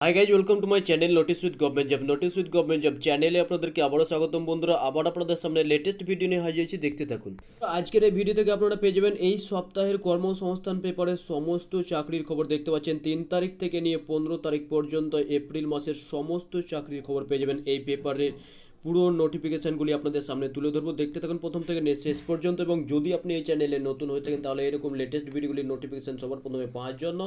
Hi guys, welcome to my channel notice with government job. Notice with government job চ্যানেলে আপনাদেরকে আবারও স্বাগতম বন্ধুরা। আবার আপনাদের সামনে লেটেস্ট ভিডিও নিয়ে হাজির হয়েছি, দেখতে থাকুন। আজকের এই ভিডিও থেকে আপনারা পেয়ে যাবেন এই সপ্তাহের কর্মসংস্থান পেপারের সমস্ত চাকরির খবর। দেখতে পাচ্ছেন 3 তারিখ থেকে নিয়ে 15 তারিখ পর্যন্ত এপ্রিল মাসের সমস্ত চাকরির খবর পেয়ে যাবেন এই পেপারের। পুরো নোটিফিকেশানগুলি আপনাদের সামনে তুলে ধরবো, দেখতে থাকুন প্রথম থেকে শেষ পর্যন্ত। এবং যদি আপনি এই চ্যানেলে নতুন হয়ে থাকেন তাহলে এরকম লেটেস্ট ভিডিওগুলির নোটিফিকেশান সবার প্রথমে পাওয়ার জন্য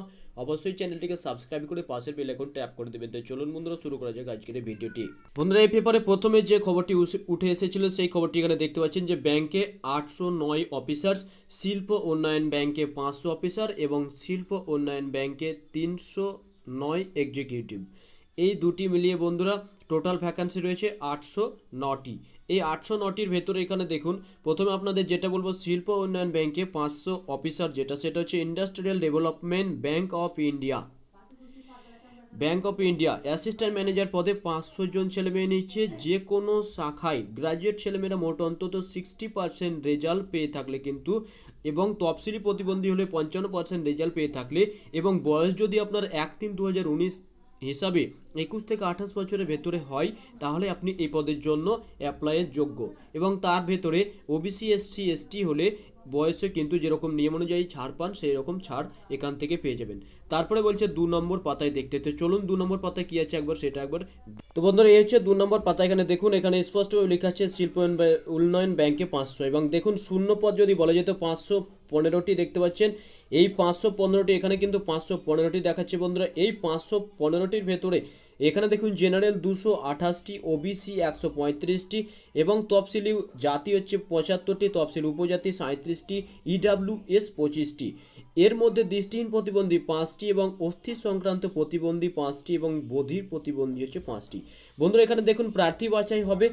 অবশ্যই চ্যানেলটিকে সাবস্ক্রাইব করে পাশের বেল আইকন ট্যাপ করে দেবেন। তো চলুন বন্ধুরা, শুরু করা যাক আজকের এই ভিডিওটি। বন্ধুরা, এই পেপারে প্রথমে যে খবরটি উঠে এসেছিল সেই খবরটি এখানে দেখতে পাচ্ছেন যে ব্যাংকে 809 অফিসার্স, শিল্প উন্নয়ন ব্যাংকে 500 অফিসার এবং শিল্প উন্নয়ন ব্যাংকে 309 এক্সিকিউটিভ। এই দুটি মিলিয়ে বন্ধুরা টোটাল ভ্যাকান্সি রয়েছে 809টি। এই 809টির ভেতরে এখানে দেখুন, প্রথমে আপনাদের যেটা বলবো, শিল্প উন্নয়ন ব্যাংকে 500 অফিসার, সেটা হচ্ছে industrial development bank of India. Assistant manager পদে 500 জন ছেলেমেয়ে নিচ্ছে। যে কোনো শাখায় গ্রাজুয়েট ছেলেমেয়েরা মোট অন্তত 60% রেজাল্ট পেয়ে থাকলে কিন্তু, এবং তফসিলি প্রতিবন্ধী হলে 55% রেজাল্ট পেয়ে থাকলে, এবং বয়স যদি আপনার 1-3-2019 হিসাবে 21 থেকে 28 বছরের ভেতরে হয়, তাহলে আপনি এই পদের জন্য অ্যাপ্লাইয়ের যোগ্য। এবং তার ভেতরে ওবিসি, এসসি, এসটি হলে বয়সে কিন্তু যেরকম নিয়ম অনুযায়ী ছাড় পান, সেই রকম ছাড় এখান থেকে পেয়ে যাবেন। তারপরে বলছে 2 নম্বর পাতায় দেখতে। তো চলুন 2 নম্বর পাতায় কি আছে সেটা একবার। তো বন্ধুরা, এই হচ্ছে 2 নম্বর পাতা। এখানে দেখুন, এখানে স্পষ্টভাবে লেখা আছে শিল্প উন্নয়ন ব্যাংকে 500। এবং দেখুন, শূন্য পদ যদি বলা যেত 515টি দেখতে পাচ্ছেন। এই 515টি, এখানে কিন্তু 515টি দেখাচ্ছে বন্ধুরা। এই 515টির ভেতরে এখানে দেখুন জেনারেল 228টি, ওবিসি 135টি এবং তফসিলি জাতি হচ্ছে 75টি, তফসিলি উপজাতি 37টি, ইডাব্লিউএস 25টি। এর মধ্যে দৃষ্টিহীন প্রতিবন্ধী 5টি এবং অস্থি সংক্রান্ত প্রতিবন্ধী 5টি এবং বধির প্রতিবন্ধী হচ্ছে 5টি। বন্ধুরা, এখানে দেখুন প্রার্থী বাছাই হবে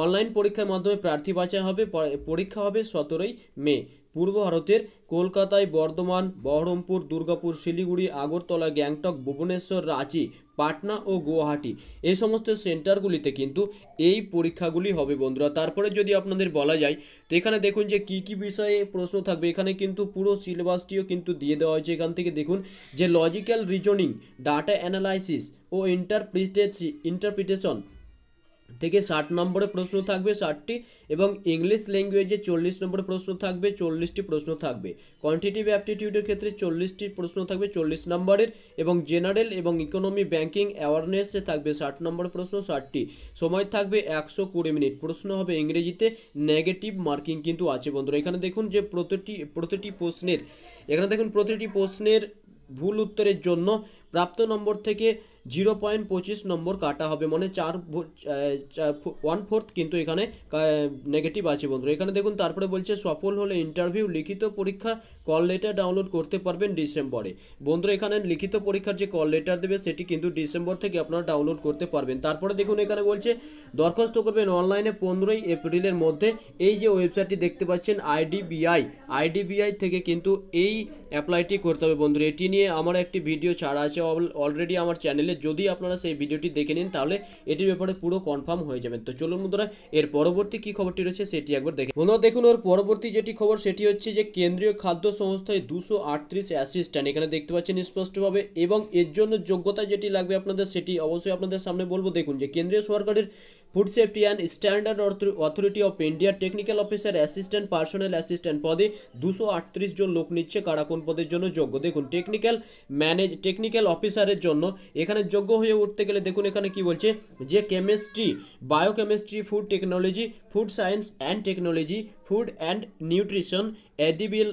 অনলাইন পরীক্ষার মাধ্যমে প্রার্থী বাছাই হবে। পরীক্ষা হবে 17ই মে। পূর্ব ভারতের কলকাতায়, বর্ধমান, বহরমপুর, দুর্গাপুর, শিলিগুড়ি, আগরতলা, গ্যাংটক, ভুবনেশ্বর, রাঁচি, পাটনা ও গুয়াহাটি, এই সমস্ত সেন্টারগুলিতে কিন্তু এই পরীক্ষাগুলি হবে বন্ধুরা। তারপরে যদি আপনাদের বলা যায়, তো এখানে দেখুন যে কি কি বিষয়ে প্রশ্ন থাকবে। এখানে কিন্তু পুরো সিলেবাসটিও কিন্তু দিয়ে দেওয়া হয়েছে। এখান থেকে দেখুন যে লজিক্যাল রিজনিং, ডাটা অ্যানালাইসিস ও ইন্টারপ্রিটেশন থেকে 60 নম্বরে প্রশ্ন থাকবে 60টি, এবং ইংলিশ ল্যাঙ্গুয়েজে 40 নম্বরে প্রশ্ন থাকবে, 40টি প্রশ্ন থাকবে। কোয়ান্টিটিভ অ্যাপটিটিউডের ক্ষেত্রে 40টি প্রশ্ন থাকবে 40 নম্বরের, এবং জেনারেল এবং ইকোনমি ব্যাংকিং অ্যাওয়ারনেসে থাকবে 60 নম্বরের প্রশ্ন 60টি। সময় থাকবে 120 মিনিট। প্রশ্ন হবে ইংরেজিতে, নেগেটিভ মার্কিং কিন্তু আছে বন্ধুরা। এখানে দেখুন যে প্রতিটি প্রশ্নের ভুল উত্তরের জন্য প্রাপ্ত নম্বর থেকে 0.25 নম্বর কাটা হবে, মানে 1/4 কিন্তু এখানে নেগেটিভ আছে বন্ধুরা। এখানে দেখুন তারপরে বলছে সফল হলে ইন্টারভিউ, লিখিত পরীক্ষা কল লেটার ডাউনলোড করতে পারবেন ডিসেম্বরে। বন্ধুরা, এখানে লিখিত পরীক্ষার যে কল লেটার দেবে সেটি কিন্তু ডিসেম্বর থেকে আপনারা ডাউনলোড করতে পারবেন। তারপরে দেখুন এখানে বলছে দরখাস্ত করবেন অনলাইনে 15ই এপ্রিলের মধ্যে। এই যে ওয়েবসাইটটি দেখতে পাচ্ছেন আইডিবিআই থেকে কিন্তু এই অ্যাপ্লাইটি করতে হবে বন্ধুরা। এটি নিয়ে আমার একটি ভিডিও ছাড়া আছে অলরেডি আমার চ্যানেলে, যদি আপনারা সেই ভিডিওটি দেখে নিন তাহলে এটির ব্যাপারে পুরো কনফার্ম হয়ে যাবেন। তো চলুন বন্ধুরা, এর পরবর্তী কি খবরটি রয়েছে সেটি একবার দেখে বন্ধুরা। দেখুন ওর পরবর্তী যেটি খবর সেটি হচ্ছে যে কেন্দ্রীয় খাদ্য সংস্থায় 238 অ্যাসিস্ট্যান্ট, এখানে দেখতে পাচ্ছেন স্পষ্টভাবে। এবং এর জন্য যোগ্যতা যেটি লাগবে আপনাদের সেটি অবশ্যই আপনাদের সামনে বলবো। দেখুন যে কেন্দ্রীয় সরকারের food safety and standard authority of India technical officer assistant, personal assistant পদে 238 জন লোক নিচ্ছে। কারা কোন পদের জন্য যোগ্য? দেখুন টেকনিক্যাল অফিসারের জন্য এখানে যোগ্য হয়ে উঠতে গেলে দেখুন এখানে কি বলছে যে chemistry, biochemistry, food technology, food science and technology, food and nutrition, edible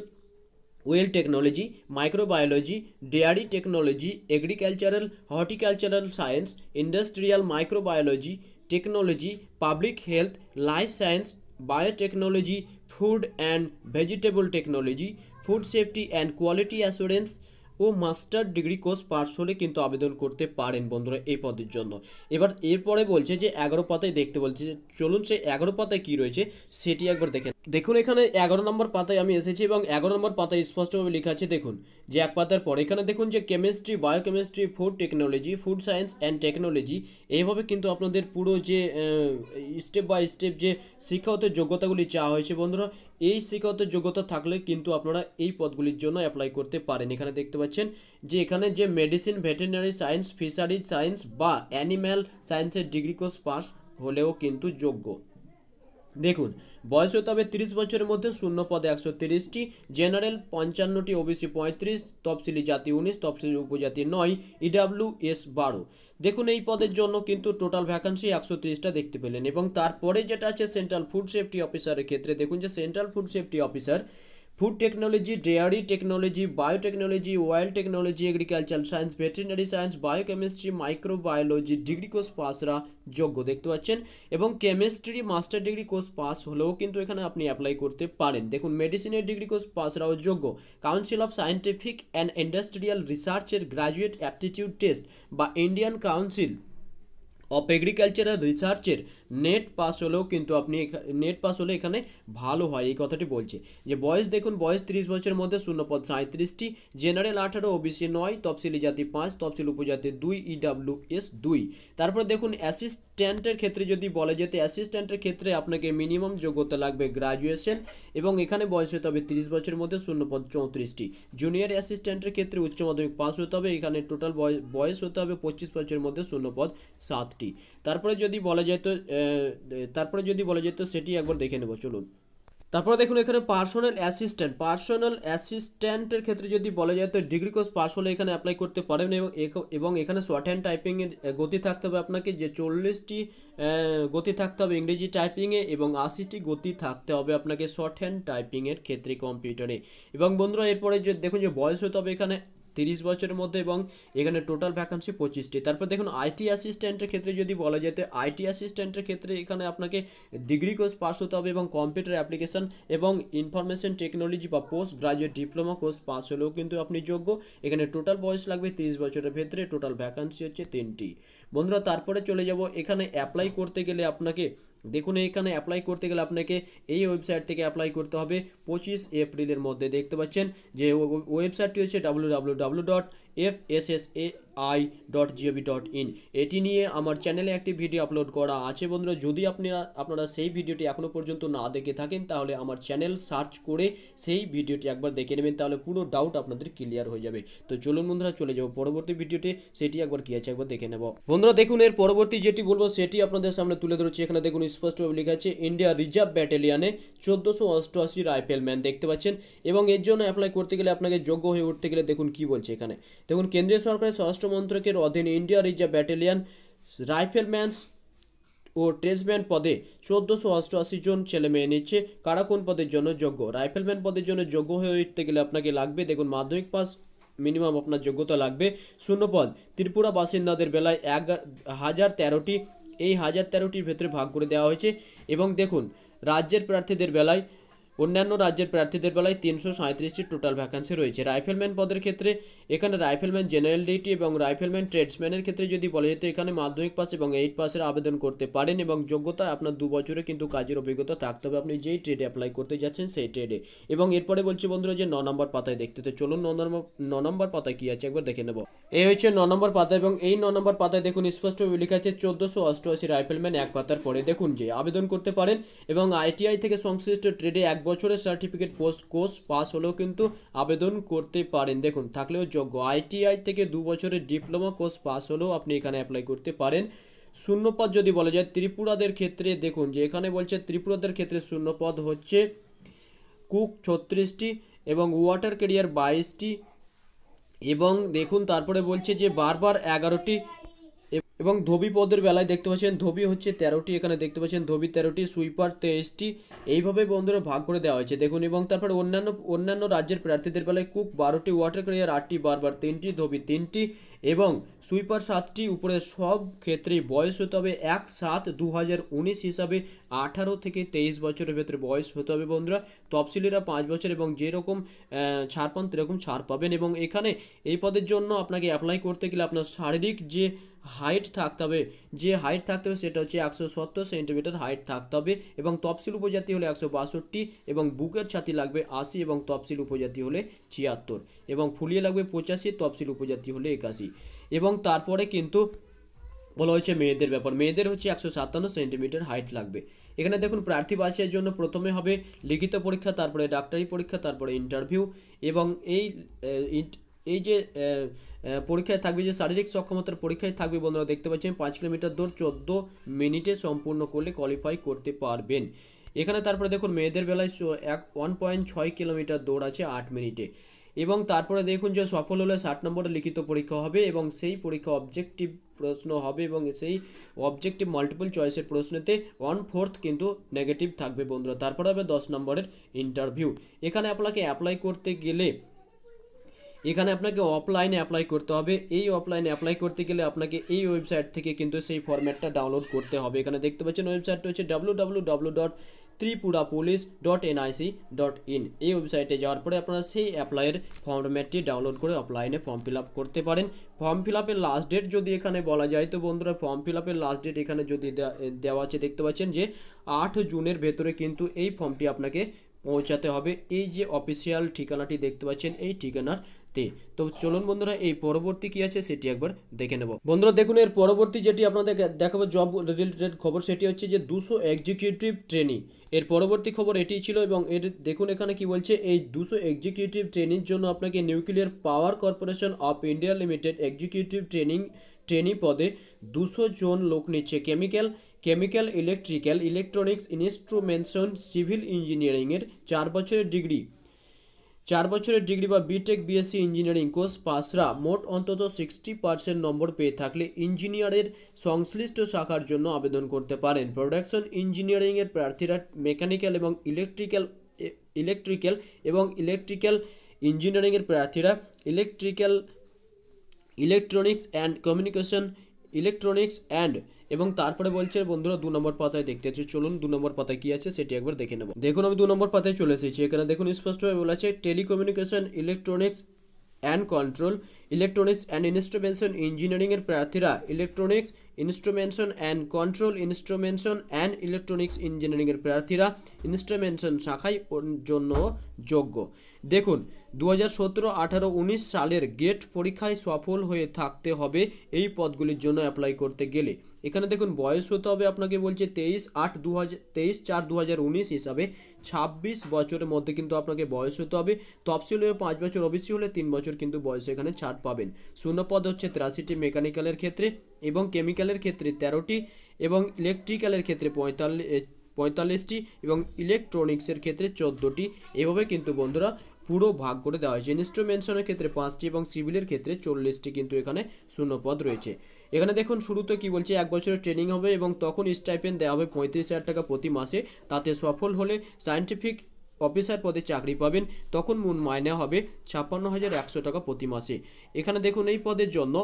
oil technology, microbiology, dairy technology, agricultural horticultural science, industrial microbiology technology, public health, life science, biotechnology, food and vegetable technology, food safety and quality assurance ও master degree course pass হলে কিন্তু আবেদন করতে পারেন বন্ধুরা এই পদের জন্য। এবার এরপরে বলছে যে 11 পাতায় দেখতে বলছে। চলুন সেই 11 পাতায় কি রয়েছে সেটি একবার দেখুন এখানে 11 নম্বর পাতায় আমি এসেছি, এবং 11 নম্বর পাতায় স্পষ্টভাবে লেখা আছে। দেখুন যে এক পাতার পর এখানে দেখুন যে chemistry, biochemistry, food technology, food science and technology, এইভাবে কিন্তু আপনাদের পুরো যে স্টেপ বাই স্টেপ যে শিক্ষাগত যোগ্যতাগুলি চাওয়া হয়েছে বন্ধুরা, এই শিক্ষাগত যোগ্যতা থাকলে কিন্তু আপনারা এই পদগুলির জন্য অ্যাপ্লাই করতে পারেন। এখানে দেখতে পাচ্ছেন যে এখানে যে medicine, veterinary science, fishery science বা অ্যানিম্যাল সায়েন্সের ডিগ্রি কোর্স পাস হলেও কিন্তু যোগ্য। দেখুন বয়স হতে হবে 30 বছরের মধ্যে, শূন্য পদে 130টি, জেনারেল 55টি, ওবিসি 35, তফসিলি জাতি 19, তফসিলি উপজাতি 9, ইডাব্লিউএস 12। দেখুন এই পদের জন্য কিন্তু টোটাল ভ্যাকান্সি 130টা দেখতে পেলেন। এবং তারপরে যেটা আছে সেন্ট্রাল ফুড সেফটি অফিসারের ক্ষেত্রে দেখুন যে central food safety officer food technology, dairy technology, biotechnology, wild technology, agriculture science, veterinary science, biochemistry, microbiology degree course পাসরা যোগ্য দেখতে পাচ্ছেন। এবং chemistry master degree course pass হলেও কিন্তু এখানে আপনি অ্যাপ্লাই করতে পারেন। দেখুন মেডিসিনের ডিগ্রি কোর্স পাসরাও যোগ্য। Council of scientific and industrial রিসার্চের গ্র্যাজুয়েট অ্যাপটিটিউড টেস্ট বা ইন্ডিয়ান কাউন্সিল অফ এগ্রিকালচারাল রিসার্চের নেট পাস হলেও কিন্তু আপনি নেট পাস হলে এখানে ভালো হয়, এই কথাটি বলছে। যে বয়স দেখুন বয়স 30 বছরের মধ্যে, শূন্যপদ 37টি, জেনারেল 18, ওবিসি 9, তফসিলি জাতি 5, তফসিল উপজাতি 2, ইডাব্লিউএস 2। তারপরে দেখুন অ্যাসিস্ট্যান্টের ক্ষেত্রে যদি বলা যেতে অ্যাসিস্ট্যান্টের ক্ষেত্রে আপনাকে মিনিমাম যোগ্যতা লাগবে গ্রাজুয়েশন এবং এখানে বয়স হতে হবে 30 বছরের মধ্যে, শূন্যপদ 34টি। জুনিয়র অ্যাসিস্ট্যান্টের ক্ষেত্রে উচ্চ মাধ্যমিক পাস হতে হবে, এখানে টোটাল বয়স হতে হবে 25 বছরের মধ্যে, শূন্যপদ 7টি। তারপরে যদি বলা যেত সেটি একবার দেখে নেব চলুন। তারপরে দেখুন এখানে পার্সোনাল অ্যাসিস্ট্যান্টের ক্ষেত্রে যদি বলা যায় তো ডিগ্রি কোর্স পাস হলে এখানে অ্যাপ্লাই করতে পারেন। এবং এখানে শর্ট হ্যান্ড টাইপিংয়ের গতি থাকতে হবে আপনাকে, যে 40টি গতি থাকতে হবে ইংরেজি টাইপিংয়ে এবং 80টি গতি থাকতে হবে আপনাকে শর্ট হ্যান্ড টাইপিংয়ের ক্ষেত্রে কম্পিউটারে। এবং বন্ধুরা এরপরে যে দেখুন যে বয়স হতে হবে এখানে 30 বছরের মধ্যে এবং এখানে টোটাল ভ্যাকান্সি 25টি। তারপর দেখুন আইটি অ্যাসিস্ট্যান্টের ক্ষেত্রে যদি বলা যায় তো আইটি অ্যাসিস্ট্যান্টের ক্ষেত্রে এখানে আপনাকে ডিগ্রি কোর্স পাস হতে হবে এবং কম্পিউটার অ্যাপ্লিকেশন এবং ইনফরমেশন টেকনোলজি বা post graduate diploma course pass হলেও কিন্তু আপনি যোগ্য। এখানে টোটাল বয়স লাগবে 30 বছরের ভেতরে, টোটাল ভ্যাকান্সি হচ্ছে 3টি। বন্ধুরা তারপরে চলে যাব এখানে অ্যাপ্লাই করতে গেলে আপনাকে দেখুন এখানে অ্যাপ্লাই করতে গেলে আপনাকে এই ওয়েবসাইট থেকে অ্যাপ্লাই করতে হবে 25 এপ্রিলের মধ্যে। দেখতে পাচ্ছেন যে ওয়েবসাইটটি হচ্ছে www.fssai.gov.in। এটি নিয়ে আমার চ্যানেলে একটি ভিডিও আপলোড করা আছে বন্ধুরা, যদি আপনারা সেই ভিডিওটি এখনও পর্যন্ত না দেখে থাকেন তাহলে আমার চ্যানেল সার্চ করে সেই ভিডিওটি একবার দেখে নেবেন, তাহলে পুরো ডাউট আপনাদের ক্লিয়ার হয়ে যাবে। তো চলুন বন্ধুরা চলে যাব পরবর্তী ভিডিওতে, সেটি একবার কি আছে একবার দেখে নেব। বন্ধুরা দেখুন এর পরবর্তী যেটি বলবো সেটি আপনাদের সামনে তুলে ধরছি। এখানে দেখুন স্পষ্টভাবে লেখা আছে ইন্ডিয়া রিজার্ভ ব্যাটালিয়নে 1488 রাইফেলম্যান দেখতে পাচ্ছেন। এবং এর জন্য অ্যাপ্লাই করতে গেলে আপনাকে যোগ্য হয়ে উঠতে গেলে দেখুন কি বলছে এখানে। দেখুন কেন্দ্রীয় সরকারের স্বরাষ্ট্র মন্ত্রকের অধীনে ইন্ডিয়া রিজার্ভ ব্যাটালিয়ন রাইফেলম্যানস ও ট্রেডসম্যান পদে 1488 জন ছেলে মেয়ে নিচ্ছে। কারা কোন পদের জন্য যোগ্য? রাইফেলম্যান পদের জন্য যোগ্য হয়ে উঠতে গেলে আপনাকে লাগবে দেখুন মাধ্যমিক পাস মিনিমাম আপনার যোগ্যতা লাগবে। শূন্যপদ ত্রিপুরা বাসিন্দাদের বেলায় 1013টি, এই 1013টির ভেতরে ভাগ করে দেওয়া হয়েছে। এবং দেখুন রাজ্যের প্রার্থীদের বেলায় অন্যান্য রাজ্যের প্রার্থীদের বেলায় 337টি টোটাল ভ্যাকান্সি রয়েছে। রাইফেলম্যান পদের ক্ষেত্রে এখানে রাইফেলম্যান জেনারেল ডিউটি এবং রাইফেলম্যান ট্রেডসম্যানের ক্ষেত্রে যদি বলা যেত এখানে মাধ্যমিক পাস এবং 8 পাসের আবেদন করতে পারেন এবং যোগ্যতা আপনার 2 বছরে কিন্তু কাজের অভিজ্ঞতা থাকতে হবে আপনি যেই ট্রেডে অ্যাপ্লাই করতে যাচ্ছেন সেই ট্রেডে। এবং এরপরে বলছি বন্ধুরা যে 9 নম্বর পাতায় দেখতে, তো চলুন 9 নম্বর পাতায় কি আছে একবার দেখে নেব। এই হচ্ছে 9 নম্বর পাতা এবং এই 9 নম্বর পাতায় দেখুন স্পষ্টভাবে লেখা আছে 1488 রাইফেলম্যান এক পাতার পরে দেখুন যে আবেদন করতে পারেন এবং আইটিআই থেকে সংশ্লিষ্ট ট্রেডে 1 বছরের সার্টিফিকেট কোর্স পাস হলেও কিন্তু আবেদন করতে পারেন। দেখুন থাকলেও যোগ্য। আইটিআই থেকে 2 বছরের ডিপ্লোমা কোর্স পাস হলেও আপনি এখানে অ্যাপ্লাই করতে পারেন। শূন্যপদ যদি বলা যায় ত্রিপুরাদের ক্ষেত্রে দেখুন যে এখানে বলছে ত্রিপুরাদের ক্ষেত্রে শূন্যপদ হচ্ছে কুক 36টি এবং ওয়াটার ক্যারিয়ার 22টি এবং দেখুন তারপরে বলছে যে বারবার 11টি এবং ধোবি পদের বেলায় দেখতে পাচ্ছেন ধোবি হচ্ছে 13টি, এখানে দেখতে পাচ্ছেন ধোবি 13টি, সুইপার 23টি, এইভাবে বন্ধুরা ভাগ করে দেওয়া হয়েছে দেখুন। এবং তারপরে অন্যান্য রাজ্যের প্রার্থীদের বেলায় কুক 12টি, ওয়াটার ক্যারিয়ার 8টি, বারবার 3টি, ধোবি 3টি এবং সুইপার 7টি। উপরে সব ক্ষেত্রেই বয়স হতে হবে 1/7/2019 হিসাবে 18 থেকে 23 বছরের ভেতরে বয়স হতে হবে বন্ধুরা। তফসিলিরা 5 বছর এবং যেরকম ছাড় পান সেরকম ছাড় পাবেন। এবং এখানে এই পদের জন্য আপনাকে অ্যাপ্লাই করতে গেলে আপনার শারীরিক যে হাইট থাকতে হবে সেটা হচ্ছে 170 সেন্টিমিটার হাইট থাকতে হবে এবং তফসিল উপজাতি হলে 162 এবং বুকের ছাতি লাগবে 80 এবং তফসিল উপজাতি হলে 76 এবং ফুলিয়ে লাগবে 85, তফসিল উপজাতি হলে 81। এবং তারপরে কিন্তু বলা হয়েছে মেয়েদের ব্যাপার, মেয়েদের হচ্ছে 157 সেন্টিমিটার হাইট লাগবে। এখানে দেখুন প্রার্থী বাছাইয়ের জন্য প্রথমে হবে লিখিত পরীক্ষা, তারপরে ডাক্তারি পরীক্ষা, তারপরে ইন্টারভিউ, এবং এই যে পরীক্ষায় থাকবে, যে শারীরিক সক্ষমতার পরীক্ষায় থাকবে বন্ধুরা, দেখতে পাচ্ছেন 5 কিলোমিটার দৌড় 14 মিনিটে সম্পূর্ণ করলে কোয়ালিফাই করতে পারবেন। এখানে তারপরে দেখুন মেয়েদের বেলায় 1.6 কিলোমিটার দৌড় আছে 8 মিনিটে, এবং তারপরে দেখুন যে সফল হলে 60 নম্বরের লিখিত পরীক্ষা হবে, এবং সেই পরীক্ষা অবজেক্টিভ প্রশ্ন হবে, এবং সেই অবজেক্টিভ মাল্টিপল চয়েসের প্রশ্নেতে 1/4 কিন্তু নেগেটিভ থাকবে বন্ধুরা। তারপরে হবে 10 নম্বরের ইন্টারভিউ। এখানে আপনাকে অ্যাপ্লাই করতে গেলে, এখানে আপনাকে অফলাইনে অ্যাপ্লাই করতে হবে। এই অফলাইনে অ্যাপ্লাই করতে গেলে আপনাকে এই ওয়েবসাইট থেকে কিন্তু সেই ফরম্যাটটা ডাউনলোড করতে হবে। এখানে দেখতে পাচ্ছেন ওয়েবসাইটটা হচ্ছে www.tripurapolice.nic.in। এই ওয়েবসাইটে যাওয়ার পরে আপনারা সেই অ্যাপ্লাইয়ের ফরম্যাটটি ডাউনলোড করে অফলাইনে ফর্ম ফিল আপ করতে পারেন। ফর্ম ফিল আপের লাস্ট ডেট যদি এখানে বলা যায় তো বন্ধুরা, ফর্ম ফিল আপের লাস্ট ডেট এখানে যদি দেওয়া আছে, দেখতে পাচ্ছেন যে 8 জুনের ভেতরে কিন্তু এই ফর্মটি আপনাকে পৌঁছাতে হবে। এই যে অফিসিয়াল ঠিকানাটি দেখতে পাচ্ছেন, এই ঠিকানাতে। তো চলুন বন্ধুরা, এই পরবর্তী কি আছে সেটি একবার দেখে নেব। বন্ধুরা দেখুন, এর পরবর্তী যেটি আপনাদের দেখাবো জব রিলেটেড খবর, সেটি হচ্ছে যে 200 এক্সিকিউটিভ ট্রেনি। এর পরবর্তী খবর এটি ছিল, এবং এর দেখুন এখানে কি বলছে, এই 200 এক্সিকিউটিভ ট্রেনির জন্য আপনাকে nuclear power corporation of India limited executive trainee পদে 200 জন লোক নিচ্ছে। Chemical, electrical, electronics, instrumentation, civil ইঞ্জিনিয়ারিংয়ের 4 বছরের ডিগ্রি বা বিটেক বিএসসি ইঞ্জিনিয়ারিং কোর্স পাসরা মোট অন্তত 60% নম্বর পেয়ে থাকলে ইঞ্জিনিয়ারের সংশ্লিষ্ট শাখার জন্য আবেদন করতে পারেন। প্রোডাকশন ইঞ্জিনিয়ারিংয়ের প্রার্থীরা মেকানিক্যাল এবং ইলেকট্রিক্যাল ইঞ্জিনিয়ারিংয়ের প্রার্থীরা ইলেকট্রনিক্স অ্যান্ড কমিউনিকেশন, এবং তারপরে বলছে বন্ধুরা 2 নম্বর পাতায় দেখতে হচ্ছে। চলুন 2 নম্বর পাতায় কি আছে সেটি একবার দেখে নেব। দেখুন আমি 2 নম্বর পাতায় চলে এসেছি। এখানে দেখুন স্পষ্টভাবে বলা আছে telecommunication, electronics and control, electronics and instrumentation ইঞ্জিনিয়ারিংয়ের প্রার্থীরা electronics, instrumentation and control, instrumentation and electronics ইঞ্জিনিয়ারিংয়ের প্রার্থীরা ইনস্ট্রুমেন্টেশন শাখায় জন্য যোগ্য। দেখুন 2017, 18, 19 সালের গেট পরীক্ষায় সফল হয়ে থাকতে হবে এই পদগুলির জন্য অ্যাপ্লাই করতে গেলে। এখানে দেখুন বয়স হতে হবে, আপনাকে বলছে 23/4/2019 হিসাবে 26 বছরের মধ্যে কিন্তু আপনাকে বয়স হতে হবে। তফসিল হয়ে 5 বছর, ওবিসি হলে 3 বছর কিন্তু বয়স এখানে ছাড় পাবেন। শূন্যপদ হচ্ছে 83টি মেকানিক্যালের ক্ষেত্রে, এবং কেমিক্যালের ক্ষেত্রে 13টি, এবং ইলেকট্রিক্যালের ক্ষেত্রে 45টি, এবং ইলেকট্রনিক্সের ক্ষেত্রে 14টি। এভাবে কিন্তু বন্ধুরা পুরো ভাগ করে দেওয়া হয়েছে। ইনস্ট্রুমেন্টেশনের ক্ষেত্রে 5টি, এবং সিভিলের ক্ষেত্রে 40টি কিন্তু এখানে শূন্যপদ রয়েছে। এখানে দেখুন শুরুতে কি বলছে, 1 বছরের ট্রেনিং হবে, এবং তখন স্টাইপেন্ড দেওয়া হবে 35,000 টাকা প্রতি মাসে। তাতে সফল হলে সায়েন্টিফিক অফিসার পদে চাকরি পাবেন, তখন মূল মাইনে হবে 56,100 টাকা প্রতি মাসে। এখানে দেখুন এই পদের জন্য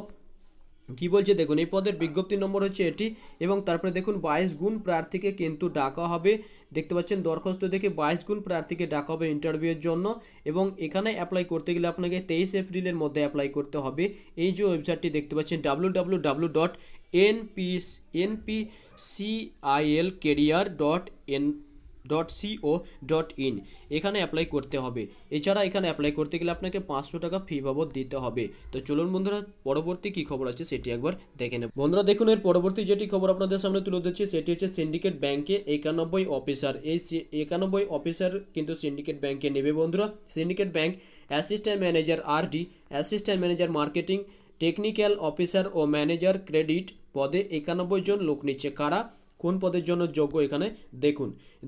কি বলছে, দেখুন এই পদের বিজ্ঞপ্তি নম্বর হচ্ছে এটি, এবং তারপরে দেখুন 22 গুণ প্রার্থীকে কিন্তু ডাকা হবে। দেখতে পাচ্ছেন দরখাস্ত দেখে 22 গুণ প্রার্থীকে ডাকা হবে ইন্টারভিউয়ের জন্য, এবং এখানে অ্যাপ্লাই করতে গেলে আপনাকে 23 এপ্রিলের মধ্যে অ্যাপ্লাই করতে হবে। এই যে ওয়েবসাইটটি দেখতে পাচ্ছেন www.npcilcareer.co.in, এখানে অ্যাপ্লাই করতে হবে। এছাড়া এখানে অ্যাপ্লাই করতে গেলে আপনাকে 500 টাকা ফি বাবদ দিতে হবে। তো চলুন বন্ধুরা পরবর্তী কি খবর আছে সেটি একবার দেখে নেব। বন্ধুরা দেখুন এর পরবর্তী যেটি খবর আপনাদের সামনে তুলে ধরছি সেটি হচ্ছে সিন্ডিকেট ব্যাংকে 91 অফিসার। এই 91 অফিসার কিন্তু সিন্ডিকেট ব্যাংকে নেবে বন্ধুরা। Syndicate bank assistant manager RD, assistant manager marketing, technical officer ও ম্যানেজার ক্রেডিট পদে 91 জন লোক নিচ্ছে। কারা কোন পদের জন্য যোগ্য এখানে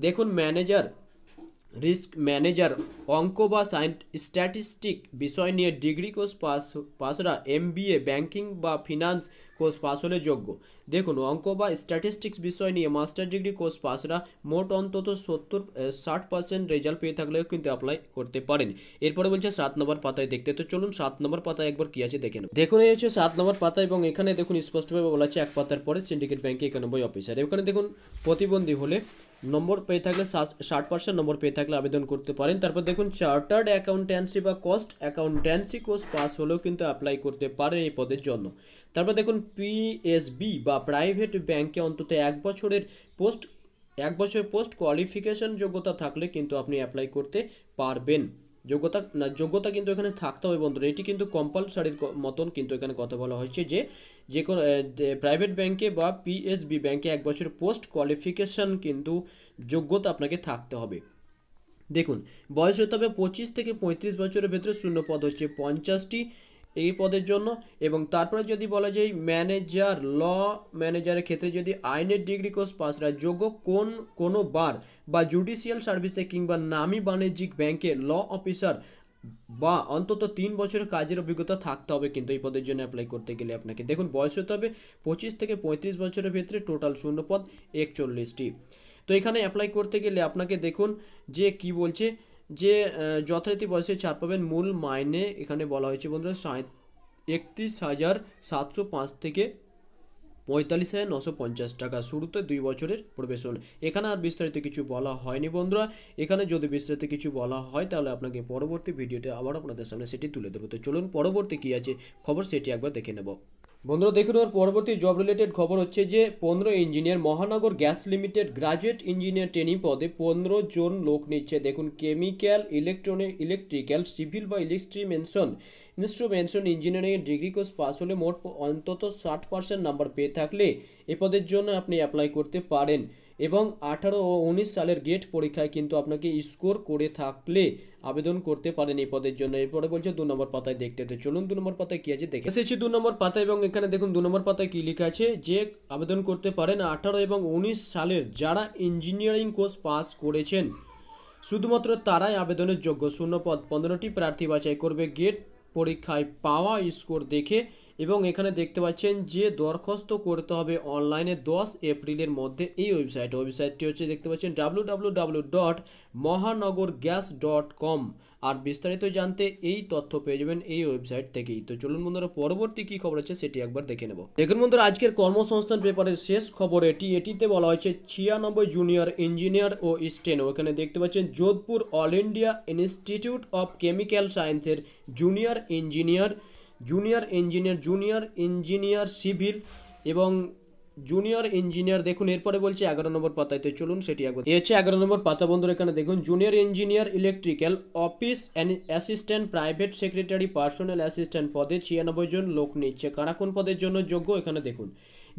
দেখুন ম্যানেজার, রিস্ক ম্যানেজার, অঙ্ক বা স্ট্যাটিস্টিক বিষয় নিয়ে ডিগ্রি কোর্স পাসরা MBA ব্যাংকিং বা ফিনান্স কোর্স পাস হলে যোগ্য। দেখুন অঙ্ক বা স্ট্যাটিস্টিক্স বিষয় নিয়ে মাস্টার ডিগ্রি কোর্স পাসরা মোট অন্তত 60% রেজাল্ট পেয়ে থাকলেও কিন্তু অ্যাপ্লাই করতে পারেন। এরপরে বলছে 7 নম্বর পাতায় দেখতে। তো চলুন 7 নম্বর পাতায় একবার কি আছে দেখে নেব। দেখুন এই হচ্ছে 7 নম্বর পাতা, এবং এখানে দেখুন স্পষ্টভাবে বলা আছে 1 পাতার পরে সিন্ডিকেট ব্যাংকে 91 অফিসার। এখানে দেখুন প্রতিবন্ধী হলে নম্বর পেয়ে থাকলে 60% নম্বর পেয়ে থাকলে আবেদন করতে পারেন। তারপর দেখুন চার্টার্ড অ্যাকাউন্ট্যান্সি বা কস্ট অ্যাকাউন্ট্যান্সি কোর্স পাস হলেও কিন্তু অ্যাপ্লাই করতে পারেন এই পদের জন্য। তারপর দেখুন PSB বা প্রাইভেট ব্যাংকে অন্তত 1 বছরের পোস্ট কোয়ালিফিকেশন যোগ্যতা থাকলে কিন্তু আপনি অ্যাপ্লাই করতে পারবেন। যোগ্যতা কিন্তু এখানে থাকতে হবে বন্ধুরা। এটি কিন্তু কম্পালসারির মতন কিন্তু এখানে কথা বলা হয়েছে যে কোনো প্রাইভেট ব্যাংকে বা পিএসবি ব্যাংকে 1 বছর পোস্ট কোয়ালিফিকেশন কিন্তু যোগ্যতা আপনাকে থাকতে হবে। দেখুন, বয়স হতে হবে 25 থেকে 35 বছরের ভেতরে, শূন্য পদ হচ্ছে 50টি এই পদের জন্য। এবং তারপরে যদি বলা যায় ম্যানেজার, ল ম্যানেজারের ক্ষেত্রে যদি আইনের ডিগ্রি কোর্স পাসরা যোগ্য কোনো বার বা জুডিশিয়াল সার্ভিসে কিংবা নামী বাণিজ্যিক ব্যাংকে ল অফিসার বা অন্তত 3 বছরের কাজের অভিজ্ঞতা থাকতে হবে কিন্তু এই পদের জন্য অ্যাপ্লাই করতে গেলে আপনাকে। দেখুন, বয়স হতে হবে 25 থেকে 35 বছরের ভেতরে, টোটাল শূন্য পদ 41টি। তো এখানে অ্যাপ্লাই করতে গেলে আপনাকে দেখুন যে কি বলছে, যে যথারীতি বয়সে ছাড় পাবেন। মূল মাইনে এখানে বলা হয়েছে বন্ধুরা 31,705 থেকে 45,950 টাকা, শুরুতে 2 বছরের প্রবেশন। এখানে আর বিস্তারিত কিছু বলা হয়নি বন্ধুরা। এখানে যদি বিস্তারিত কিছু বলা হয় তাহলে আপনাকে পরবর্তী ভিডিওতে আবার আপনাদের সামনে সেটি তুলে দেবো। তো চলুন পরবর্তী কী আছে খবর সেটি একবার দেখে নেব। বন্ধুরা দেখুন, ওর পরবর্তী জব রিলেটেড খবর হচ্ছে যে 15 ইঞ্জিনিয়ার মহানগর gas limited graduate engineer training পদে 15 জন লোক নিচ্ছে। দেখুন, কেমিক্যাল, ইলেকট্রিক্যাল, সিভিল বা instrumentation engineering degree course pass হলে মোট অন্তত 60% নাম্বার পেয়ে থাকলে এ পদের জন্য আপনি অ্যাপ্লাই করতে পারেন। এবং 18 ও 19 সালের গেট পরীক্ষায় কিন্তু আপনাকে স্কোর করে থাকলে আবেদন করতে পারেন এই পদের জন্য। এরপরে বলছে 2 নম্বর পাতায় দেখতে। তো চলুন 2 নম্বর পাতায় কি আছে দেখে এসেছি 2 নম্বর পাতায়। এবং এখানে দেখুন 2 নম্বর পাতায় কি লেখা আছে যে আবেদন করতে পারেন 18 এবং 19 সালের যারা ইঞ্জিনিয়ারিং কোর্স পাস করেছেন, শুধুমাত্র তারাই আবেদনের যোগ্য। শূন্য পদ 15টি, প্রার্থী বাছাই করবে গেট পরীক্ষায় পাওয়া স্কোর দেখে। এবং এখানে দেখতে পাচ্ছেন যে দরখাস্ত করতে হবে অনলাইনে 10 এপ্রিলের মধ্যে। এই ওয়েবসাইটটি হচ্ছে দেখতে পাচ্ছেন www.mohanagorgas.com। আর বিস্তারিত জানতে এই তথ্য পেয়ে যাবেন এই ওয়েবসাইট থেকেই। তো চলুন বন্ধুরা পরবর্তী কি খবর আছে সেটি একবার দেখে নেব। দেখুন বন্ধুরা, আজকের কর্মসংস্থান পেপারের শেষ খবর এটিতে বলা হয়েছে 96 জুনিয়র ইঞ্জিনিয়ার ও স্টেনো। এখানে দেখতে পাচ্ছেন Jodhpur all India institute of chemical সায়েন্সের জুনিয়র ইঞ্জিনিয়ার সিভিল এবং জুনিয়র ইঞ্জিনিয়ার। দেখুন এরপরে বলছে 11 নম্বর পাতায়। তো চলুন সেটি একবার। এ হচ্ছে 11 নম্বর পাতা বন্ধুরা। এখানে দেখুন junior engineer electrical office assistant, private secretary, personal assistant পদে 96 জন লোক নিচ্ছে। কারা কোন পদের জন্য যোগ্য এখানে দেখুন।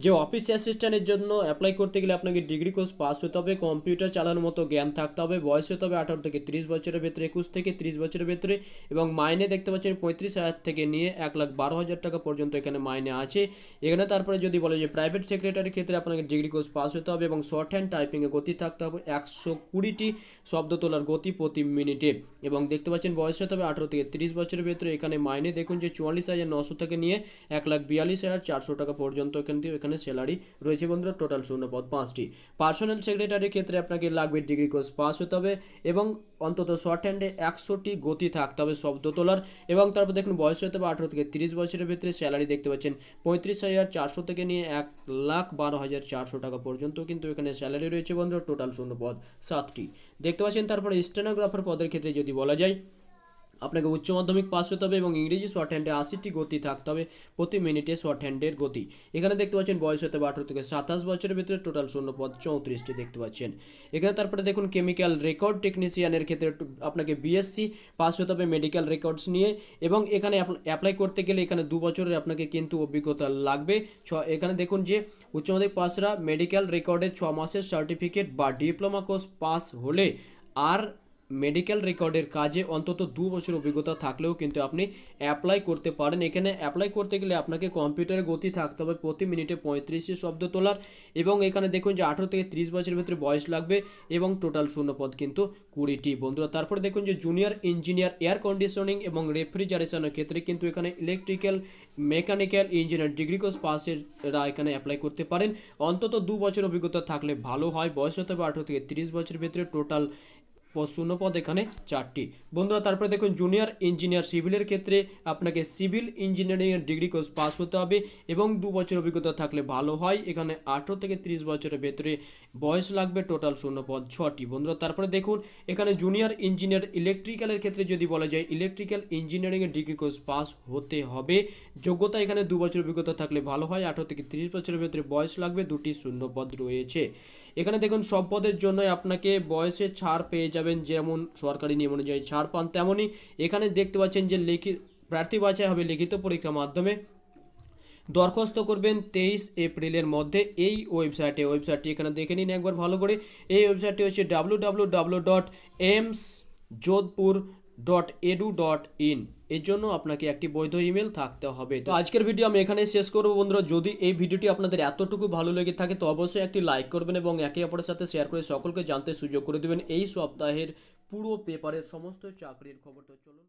যে অফিস অ্যাসিস্ট্যান্টের জন্য অ্যাপ্লাই করতে গেলে আপনাকে ডিগ্রি কোর্স পাস হতে হবে, কম্পিউটার চালানোর মতো জ্ঞান থাকতে হবে, বয়স হতে হবে 18 থেকে 30 বছরের ভেতরে, 21 থেকে 30 বছরের ভেতরে। এবং মাইনে দেখতে পাচ্ছেন 35,000 থেকে নিয়ে 1,12,000 টাকা পর্যন্ত এখানে মাইনে আছে এখানে। তারপরে যদি বলে যে প্রাইভেট সেক্রেটারির ক্ষেত্রে আপনাকে ডিগ্রি কোর্স পাস হতে হবে এবং শর্ট হ্যান্ড টাইপিংয়ে গতি থাকতে হবে 120টি শব্দ তোলার গতি প্রতি মিনিটে। এবং দেখতে পাচ্ছেন বয়স হতে হবে 18 থেকে 30 বছরের ভেতরে। এখানে মাইনে দেখুন যে 44,900 থেকে নিয়ে 1,42,400 টাকা পর্যন্ত এখানে স্যালারি রয়েছে বন্ধুরা। টোটাল শূন্য পদ 5টি। পার্সোনাল সেক্রেটারির ক্ষেত্রে আপনাকে লাগবে ডিগ্রি কোর্স পাস হতে হবে এবং অন্তত শর্ট হ্যান্ডে 100টি গতি থাকতে হবে শব্দ তোলার। এবং তারপর দেখুন বয়স হতে হবে 18 থেকে 30 বছরের ভিতরে। স্যালারি দেখতে পাচ্ছেন 35,400 থেকে নিয়ে 1,12,400 টাকা পর্যন্ত কিন্তু এখানে স্যালারি রয়েছে বন্ধুরা। টোটাল শূন্য পদ 7টি দেখতে পাচ্ছেন। তারপরে স্টেনোগ্রাফার পদের ক্ষেত্রে যদি বলা যায় আপনাকে উচ্চ মাধ্যমিক পাস হতে হবে এবং ইংরেজি শর্ট হ্যান্ডে 80টি গতি থাকতে হবে প্রতি মিনিটে শর্ট হ্যান্ডের গতি। এখানে দেখতে পাচ্ছেন বয়স হতে হবে 18 থেকে 27 বছরের ভিতরে। টোটাল শূন্য পদ 34টি দেখতে পাচ্ছেন এখানে। তারপরে দেখুন কেমিক্যাল রেকর্ড টেকনিশিয়ানের ক্ষেত্রে আপনাকে বিএসসি পাস হতে হবে মেডিকেল রেকর্ডস নিয়ে। এবং এখানে অ্যাপ্লাই করতে গেলে এখানে 2 বছরের আপনাকে কিন্তু অভিজ্ঞতা লাগবে। এখানে দেখুন যে উচ্চ মাধ্যমিক পাসরা মেডিকেল রেকর্ডে 6 মাসের সার্টিফিকেট বা ডিপ্লোমা কোর্স পাস হলে আর মেডিকেল রেকর্ডের কাজে অন্তত 2 বছর অভিজ্ঞতা থাকলেও কিন্তু আপনি অ্যাপ্লাই করতে পারেন। এখানে অ্যাপ্লাই করতে গেলে আপনাকে কম্পিউটারের গতি থাকতে হবে প্রতি মিনিটে 35 শব্দ তোলার। এবং এখানে দেখুন যে 18 থেকে 30 বছরের ভিতরে বয়স লাগবে এবং টোটাল শূন্য পদ কিন্তু 20টি বন্ধুরা। তারপরে দেখুন যে জুনিয়র ইঞ্জিনিয়ার এয়ার কন্ডিশনিং এবং রেফ্রিজারেশনের ক্ষেত্রে কিন্তু এখানে electrical mechanical engineer degree course পাসেরা এখানে অ্যাপ্লাই করতে পারেন। অন্তত 2 বছর অভিজ্ঞতা থাকলে ভালো হয়। বয়স হতে হবে 18 থেকে 30 বছরের ভিতরে। টোটাল শূন্য পদ এখানে 4টি বন্ধুরা। তারপরে দেখুন জুনিয়র ইঞ্জিনিয়ার সিভিলের ক্ষেত্রে আপনাকে সিভিল ইঞ্জিনিয়ারিংয়ের ডিগ্রি কোর্স পাস হতে হবে এবং 2 বছর অভিজ্ঞতা থাকলে ভালো হয়। এখানে 18 থেকে 30 বছরের ভেতরে বয়স লাগবে। টোটাল শূন্য পদ 6টি বন্ধুরা। তারপরে দেখুন এখানে জুনিয়র ইঞ্জিনিয়ার ইলেকট্রিক্যালের ক্ষেত্রে যদি বলা যায় ইলেকট্রিক্যাল ইঞ্জিনিয়ারিংয়ের ডিগ্রি কোর্স পাস হতে হবে। যোগ্যতা এখানে 2 বছর অভিজ্ঞতা থাকলে ভালো হয়। 18 থেকে 30 বছরের ভেতরে বয়স লাগবে। 2টি শূন্য পদ রয়েছে এখানে। দেখুন সব পদের জন্য আপনাকে বয়সে ছাড় পেয়ে যাবেন, যেমন সরকারি নিয়ম অনুযায়ী ছাড় পান তেমনই এখানে দেখতে পাচ্ছেন যে প্রার্থী বাছাই হবে লিখিত পরীক্ষার মাধ্যমে। দরখাস্ত করবেন 23 এপ্রিলের মধ্যে এই ওয়েবসাইটটি এখানে দেখে নিন একবার ভালো করে। এই ওয়েবসাইটটি হচ্ছে www.amsjodhpur.edu.in। এর জন্য আপনাকে একটি বৈধ ইমেল থাকতে হবে। তো আজকের ভিডিও আমি এখানে শেষ করব বন্ধুরা। যদি এই ভিডিওটি আপনাদের এতটুকু ভালো লেগে থাকে তো অবশ্যই একটি লাইক করবেন এবং একে অপরের সাথে শেয়ার করে সকলকে জানতে সুযোগ করে দেবেন এই সপ্তাহের পুরো পেপারের সমস্ত চাকরির খবর। তো চলুন।